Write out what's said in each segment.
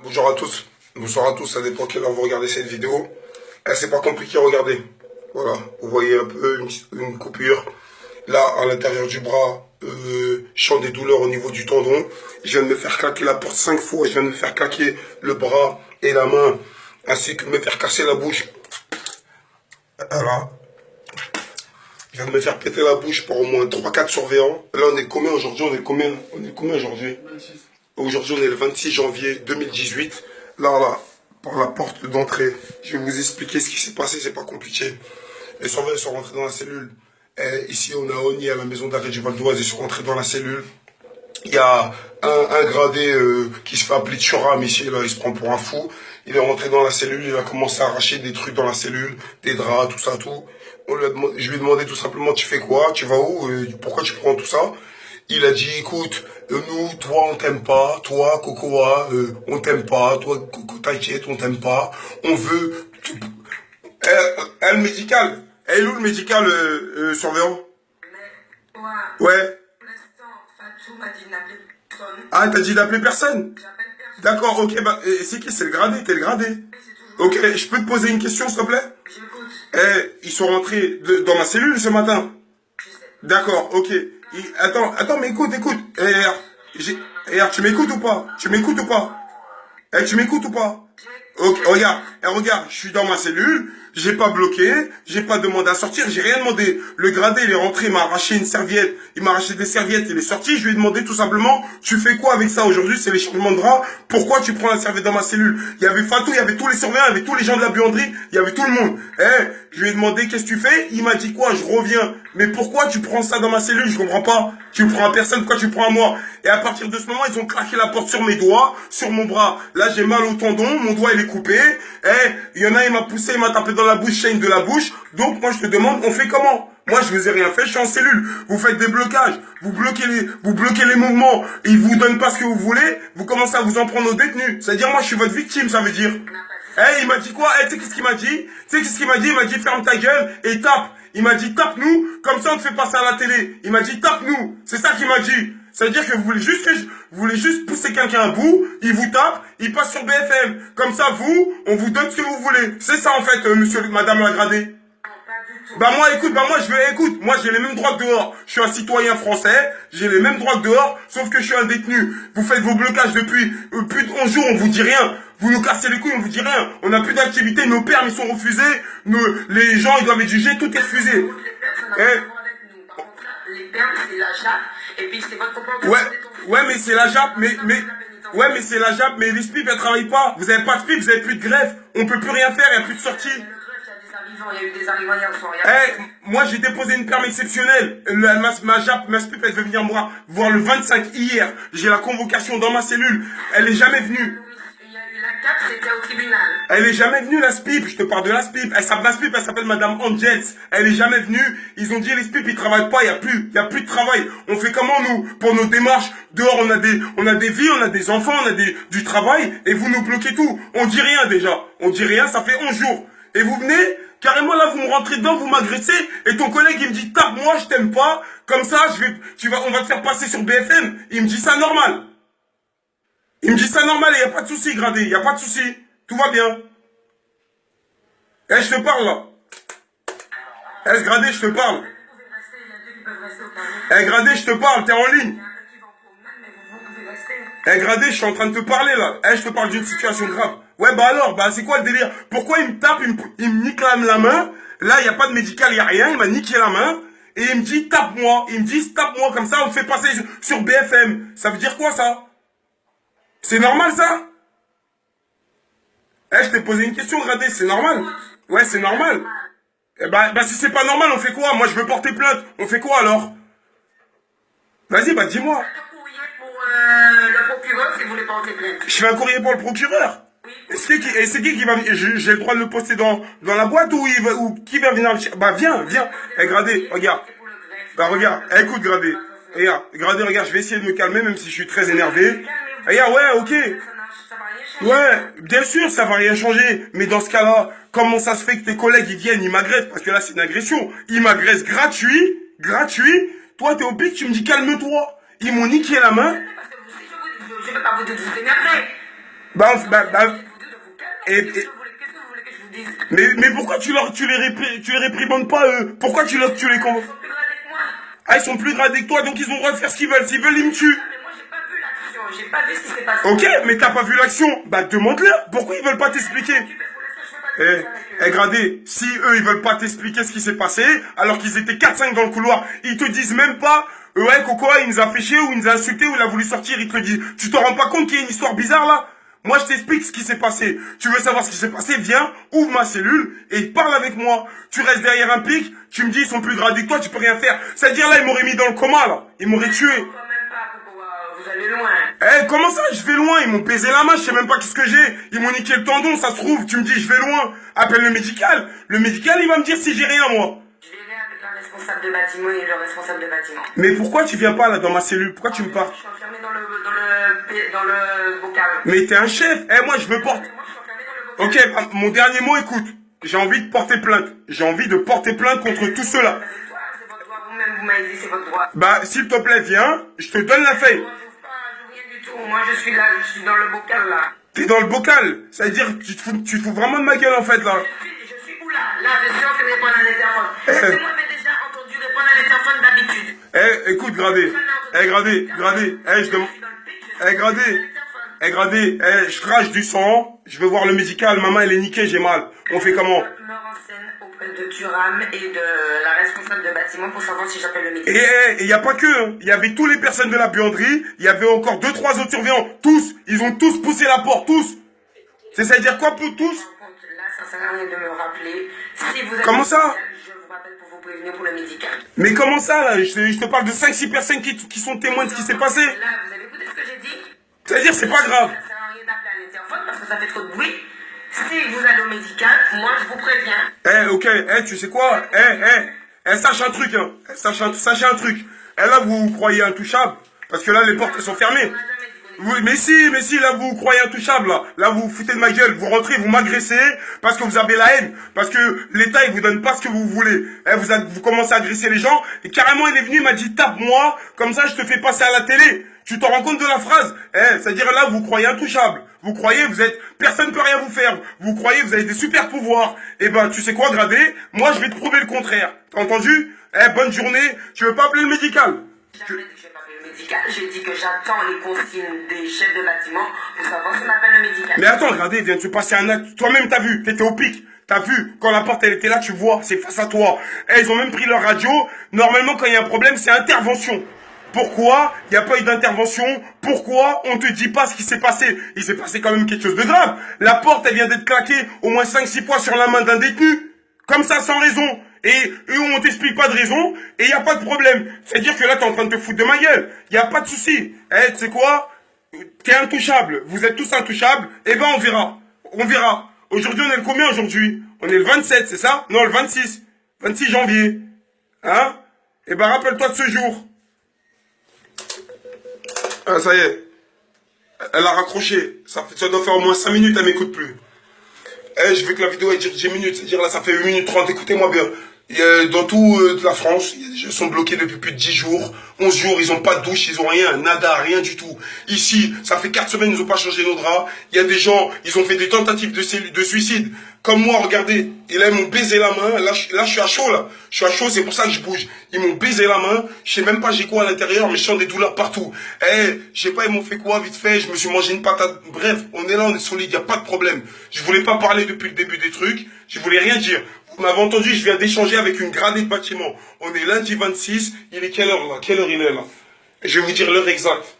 Bonjour à tous, bonsoir à tous, ça dépend quelle heure vous regardez cette vidéo. C'est pas compliqué à regarder. Voilà, vous voyez un peu une coupure. Là, à l'intérieur du bras, je sens des douleurs au niveau du tendon. Je viens de me faire claquer la porte 5 fois, je viens de me faire claquer le bras et la main, ainsi que me faire casser la bouche. Voilà, je viens de me faire péter la bouche par au moins 3-4 surveillants. Là, on est combien aujourd'hui? On est combien aujourd'hui? Aujourd'hui, on est le 26 janvier 2018. Là, par la porte d'entrée, je vais vous expliquer ce qui s'est passé, c'est pas compliqué. Les surveillants sont rentrés dans la cellule. Et ici, on a Oni à la maison d'arrêt du Val d'Oise, ils sont rentrés dans la cellule. Il y a un gradé qui se fait appeler Thuram ici, là, il se prend pour un fou. Il est rentré dans la cellule, il a commencé à arracher des trucs dans la cellule, des draps, tout ça, tout. Je lui ai demandé tout simplement, tu fais quoi? Tu vas où? Pourquoi tu prends tout ça? Il a dit, écoute, nous, toi, on t'aime pas, toi, Cocoa, on t'aime pas, toi, Coco, t'inquiète, on t'aime pas, on veut... Le médical, elle est où le médical, surveillant? Mais toi, Ouais. pour l'instant, Fatou m'a dit d'appeler personne. Ah, t'as dit d'appeler personne? J'appelle personne. D'accord, ok, bah, c'est qui? C'est le gradé, t'es le gradé. C'est toujours... Ok, je peux te poser une question, s'il te plaît? J'écoute. Ils sont rentrés dans ma cellule ce matin. Je sais. D'accord, ok. Attends, mais écoute. Tu m'écoutes ou pas? Tu m'écoutes ou pas? Tu m'écoutes ou pas? Ok, regarde, je suis dans ma cellule, j'ai pas bloqué, j'ai pas demandé à sortir, j'ai rien demandé. Le gradé, il est rentré, il m'a arraché une serviette, il m'a arraché des serviettes, il est sorti, je lui ai demandé tout simplement, tu fais quoi avec ça aujourd'hui? C'est les changements de drap, pourquoi tu prends la serviette dans ma cellule? Il y avait Fatou, il y avait tous les surveillants, il y avait tous les gens de la buanderie, il y avait tout le monde. Je lui ai demandé qu'est-ce que tu fais? Il m'a dit quoi? Je reviens. Mais pourquoi tu prends ça dans ma cellule? Je comprends pas. Tu prends à personne, pourquoi tu prends à moi? Et à partir de ce moment, ils ont claqué la porte sur mes doigts, sur mon bras. Là, j'ai mal au tendon, mon doigt il est coupé. Il y en a, il m'a poussé, il m'a tapé dans la bouche, chaîne de la bouche. Donc, moi, je te demande, on fait comment? Moi, je vous ai rien fait, je suis en cellule. Vous faites des blocages, vous bloquez les mouvements, ils vous donnent pas ce que vous voulez, vous commencez à vous en prendre aux détenus. C'est-à-dire, moi, je suis votre victime, ça veut dire. Il m'a dit quoi? Tu sais qu'est-ce qu'il m'a dit? Tu sais qu'est-ce qu'il m'a dit? Il m'a dit, ferme ta gueule et tape. Il m'a dit, tape-nous, comme ça on te fait passer à la télé. Il m'a dit, tape-nous. C'est ça qu'il m'a dit. C'est-à-dire que vous voulez juste pousser quelqu'un à bout, il vous tape, il passe sur BFM. Comme ça, on vous donne ce que vous voulez. C'est ça, en fait, madame la gradée. Écoute, moi j'ai les mêmes droits que dehors. Je suis un citoyen français, j'ai les mêmes droits que dehors, sauf que je suis un détenu. Vous faites vos blocages depuis plus de 11 jours, on vous dit rien. Vous nous cassez les couilles, on vous dit rien. On n'a plus d'activité, nos permis sont refusés, les gens ils doivent être jugés, tout est refusé. Les perles, c'est la JAP, et puis c'est votre comportement. Ouais, mais c'est la JAP, mais c'est la JAP, mais les SPIP, elles travaillent pas. Vous avez pas de SPIP, vous avez plus de greffe. On peut plus rien faire, il n'y a plus de sortie. Il y a eu des arrivants hier soir. Moi j'ai déposé une perme exceptionnelle. Ma SPIP, elle veut venir voir le 25 hier. J'ai la convocation dans ma cellule. Elle est jamais venue. Il y a eu la 4, c'était au tribunal. Elle est jamais venue, la SPIP. Je te parle de la SPIP. La SPIP, elle s'appelle Madame Angels. Elle est jamais venue. Ils ont dit les SPIP, ils travaillent pas. Il y a plus de travail. On fait comment, nous, pour nos démarches? Dehors, on a des vies, on a des enfants, on a du travail. Et vous nous bloquez tout. On dit rien, déjà. On dit rien, ça fait 11 jours. Et vous venez, carrément là, vous me rentrez dedans, vous m'agressez. Et ton collègue, il me dit, tape-moi, je t'aime pas. Comme ça, on va te faire passer sur BFM. Il me dit ça normal. Il me dit ça normal et il n'y a pas de souci, gradé. Il n'y a pas de souci. Tout va bien. Je te parle là. Gradé, je te parle. Gradé, je te parle, t'es en ligne. Gradé, je suis en train de te parler là. Je te parle d'une situation grave. Ouais, bah alors, c'est quoi le délire? Pourquoi il me tape, il me nique la main? Là, il n'y a pas de médical, il n'y a rien. Il m'a niqué la main. Et il me dit, tape-moi. Il me dit, tape-moi, comme ça, on me fait passer sur BFM. Ça veut dire quoi, ça? C'est normal, ça? Je t'ai posé une question, Gradé, c'est normal? Ouais, c'est normal. Si c'est pas normal, on fait quoi? Moi, je veux porter plainte. On fait quoi, alors? Vas-y, dis-moi. Un courrier pour le procureur si vous voulez porter plainte. Je fais un courrier pour le procureur? Oui. Et c'est qui va venir? J'ai le droit de le poster dans la boîte ou qui va venir le chercher? Viens. Gradé, regarde. Regarde. Écoute, Gradé. Regarde, je vais essayer de me calmer, même si je suis très énervé. Regarde, ouais, ok. Ouais, bien sûr, ça va rien changer. Mais dans ce cas-là, comment ça se fait que tes collègues, ils viennent, ils m'agressent? Parce que là, c'est une agression. Ils m'agressent gratuit. Toi, t'es au pic, tu me dis calme-toi. Ils m'ont niqué la main. Je ne peux pas vous dire de vous énerver. Et, Qu'est-ce que vous voulez que je vous dise? mais pourquoi tu les réprimandes pas, eux? Pourquoi tu les convoques? Ils sont plus gradés que moi. Ah, ils sont plus gradés que toi, donc ils ont le droit de faire ce qu'ils veulent. S'ils veulent, ils me tuent. Mais moi, j'ai pas vu l'action. J'ai pas vu ce qui s'est passé. Ok, mais t'as pas vu l'action? Bah, demande-leur. Pourquoi ils veulent pas t'expliquer? Gradé, si eux, ils veulent pas t'expliquer ce qui s'est passé, alors qu'ils étaient 4-5 dans le couloir, ils te disent même pas, ouais, Coco, il nous a fait chier, ou il nous a insulté, ou il a voulu sortir, ils te le disent. Tu te rends pas compte qu'il y a une histoire bizarre, là? Moi, je t'explique ce qui s'est passé. Tu veux savoir ce qui s'est passé? Viens, ouvre ma cellule et parle avec moi. Tu restes derrière un pic, tu me dis ils sont plus gradés que toi, tu peux rien faire. C'est-à-dire là, ils m'auraient mis dans le coma, là. Ils m'auraient tué. Quand même pas, Coco. Vous allez loin. Comment ça, je vais loin? Ils m'ont baisé la main, je sais même pas qu'est-ce que j'ai. Ils m'ont niqué le tendon, ça se trouve. Tu me dis je vais loin. Appelle le médical. Le médical, il va me dire si j'ai rien, moi. Je verrai avec la responsable de bâtiment et le responsable de bâtiment. Mais pourquoi tu viens pas là dans ma cellule? Pourquoi tu me parles? Je suis enfermé dans le bocal. Mais t'es un chef. Moi, je veux porter. Moi, je suis enfermé dans le bocal. Ok, mon dernier mot, écoute. J'ai envie de porter plainte. J'ai envie de porter plainte contre tous ceux-là. C'est votre droit. Vous-même, vous m'avez dit c'est votre droit. Bah, s'il te plaît, viens. Je te donne la feuille. Moi, je joue rien du tout. Moi, je suis là. Je suis dans le bocal, là. T'es dans le bocal. Ça veut dire que tu te fous vraiment de ma gueule, en fait, là. Je suis où, là? Là, je suis en train de répondre à l'interphone. Est-ce que moi, j'ai déjà entendu répondre à l'interphone d'habitude? Écoute, Gradé. Gradé. Je demande. Gradé. Je crache du sang. Je veux voir le médical. Maman, elle est niquée, j'ai mal. On fait comment? Je me renseigne auprès de Thuram et de la responsable de bâtiment pour savoir si j'appelle le médecin. Et il n'y a pas que, hein. Il y avait toutes les personnes de la buanderie. Il y avait encore 2-3 autres surveillants. Tous. Ils ont tous poussé la porte. Tous. C'est-à-dire quoi pour tous? Là, ça sert à rien de me rappeler. Si vous êtes Comment ça? Je vous rappelle pour vous prévenir pour le médical. Mais comment ça, là? Je te parle de 5-6 personnes qui sont témoins de ce qui s'est passé. Là, vous avez écouté ce que j'ai dit? C'est-à-dire, c'est pas grave. Ça sert à rien d'appeler à l'interphone parce que ça fait trop de bruit. Si vous allez au médical, moi, je vous préviens. Ok, tu sais quoi? Sache un truc, hein. Sachez un truc. Là, vous croyez intouchable. Parce que là, les portes, elles sont fermées. Oui, mais si, là, vous croyez intouchable, là. Là, vous vous foutez de ma gueule. Vous rentrez, vous m'agressez parce que vous avez la haine. Parce que l'État, il vous donne pas ce que vous voulez. Vous commencez à agresser les gens. Et carrément, il est venu, il m'a dit, tape-moi. Comme ça, je te fais passer à la télé. Tu t'en rends compte de la phrase? C'est-à-dire, là, vous croyez intouchable. Vous croyez, personne peut rien vous faire. Vous croyez, vous avez des super pouvoirs. Tu sais quoi, Gradé? Moi, je vais te prouver le contraire. T'as entendu? Bonne journée. Tu veux pas appeler le médical? Jamais dit que je vais pas appeler le médical. J'ai dit que j'attends les consignes des chefs de bâtiment pour savoir si on appelle le médical. Mais attends, regardez, il vient de se passer un acte. Toi-même, t'as vu, t'étais au pic. T'as vu, quand la porte, elle était là, tu vois, c'est face à toi. Ils ont même pris leur radio. Normalement, quand il y a un problème, c'est intervention. Pourquoi il n'y a pas eu d'intervention? Pourquoi on te dit pas ce qui s'est passé? Il s'est passé quand même quelque chose de grave. La porte, elle vient d'être claquée au moins 5-6 fois sur la main d'un détenu. Comme ça, sans raison. Et on t'explique pas de raison, et il n'y a pas de problème. C'est-à-dire que là, t'es en train de te foutre de ma gueule. Il n'y a pas de souci. Tu sais quoi? T'es intouchable. Vous êtes tous intouchables. On verra. On verra. Aujourd'hui, on est le combien aujourd'hui? On est le 27, c'est ça? Non, le 26. 26 janvier. Hein? Rappelle-toi de ce jour. Ah, ça y est. Elle a raccroché. Ça doit faire au moins 5 minutes, elle m'écoute plus. Je veux que la vidéo elle dure 10 minutes. C'est-à-dire là, ça fait 8 minutes 30. Écoutez-moi bien. Dans toute la France, il y a des gens qui sont bloqués depuis plus de 10 jours. 11 jours, ils n'ont pas de douche, ils n'ont rien, nada, rien du tout. Ici, ça fait 4 semaines, ils n'ont pas changé nos draps. Il y a des gens, ils ont fait des tentatives de suicide. Comme moi, regardez. Et là, ils m'ont baisé la main. Là, je suis à chaud, là. Je suis à chaud, c'est pour ça que je bouge. Ils m'ont baisé la main. Je sais même pas j'ai quoi à l'intérieur, mais je sens des douleurs partout. Je sais pas, ils m'ont fait quoi, vite fait. Je me suis mangé une patate. Bref, on est là, on est solide, il n'y a pas de problème. Je voulais pas parler depuis le début des trucs. Je voulais rien dire. Vous m'avez entendu, je viens d'échanger avec une gradée de bâtiment. On est lundi 26. Il est quelle heure, là? Quelle heure il est, là? Je vais vous dire l'heure exacte.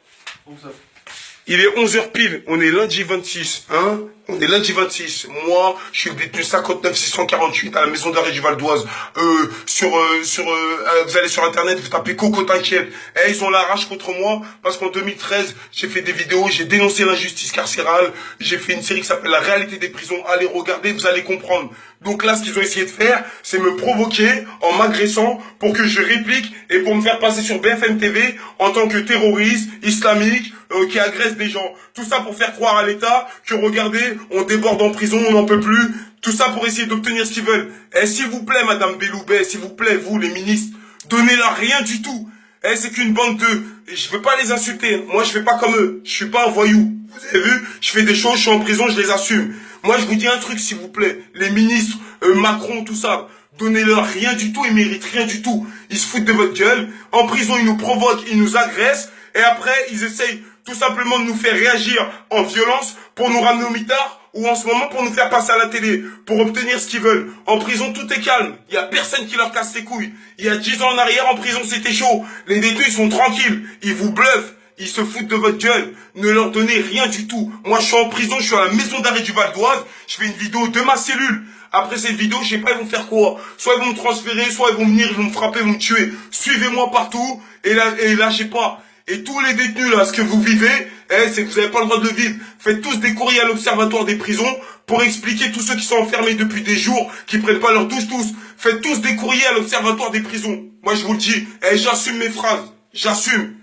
Il est 11h pile, on est lundi 26, hein? On est lundi 26. Moi, je suis le détenu 59 648 à la maison d'arrêt du Val d'Oise. Vous allez sur internet, vous tapez Coco t'inquiète. Ils ont la rage contre moi parce qu'en 2013, j'ai fait des vidéos, j'ai dénoncé l'injustice carcérale. J'ai fait une série qui s'appelle La réalité des prisons. Allez regarder, vous allez comprendre. Donc là, ce qu'ils ont essayé de faire, c'est me provoquer en m'agressant pour que je réplique et pour me faire passer sur BFM TV en tant que terroriste islamique qui agresse des gens. Tout ça pour faire croire à l'État que regardez, on déborde en prison, on n'en peut plus. Tout ça pour essayer d'obtenir ce qu'ils veulent. S'il vous plaît, Madame Belloubet, s'il vous plaît, vous les ministres, donnez-leur rien du tout. Eh, c'est qu'une bande de... Je veux pas les insulter. Moi, je fais pas comme eux. Je suis pas un voyou. Vous avez vu? Je fais des choses, je suis en prison, je les assume. Moi, je vous dis un truc, s'il vous plaît. Les ministres, Macron, tout ça, donnez-leur rien du tout, ils méritent rien du tout. Ils se foutent de votre gueule. En prison, ils nous provoquent, ils nous agressent. Et après, ils essayent tout simplement de nous faire réagir en violence pour nous ramener au mitard ou en ce moment pour nous faire passer à la télé, pour obtenir ce qu'ils veulent. En prison, tout est calme. Il y a personne qui leur casse les couilles. Il y a 10 ans en arrière, en prison, c'était chaud. Les détenus, ils sont tranquilles. Ils vous bluffent. Ils se foutent de votre gueule. Ne leur donnez rien du tout. Moi, je suis en prison, je suis à la maison d'arrêt du Val d'Oise. Je fais une vidéo de ma cellule. Après cette vidéo, je sais pas, ils vont faire quoi. Soit ils vont me transférer, soit ils vont venir, ils vont me frapper, ils vont me tuer. Suivez-moi partout et lâchez pas. Et tous les détenus, là, ce que vous vivez, c'est que vous n'avez pas le droit de le vivre. Faites tous des courriers à l'Observatoire des prisons pour expliquer tous ceux qui sont enfermés depuis des jours, qui prennent pas leur douche tous. Faites tous des courriers à l'Observatoire des prisons. Moi, je vous le dis, j'assume mes phrases. J'assume.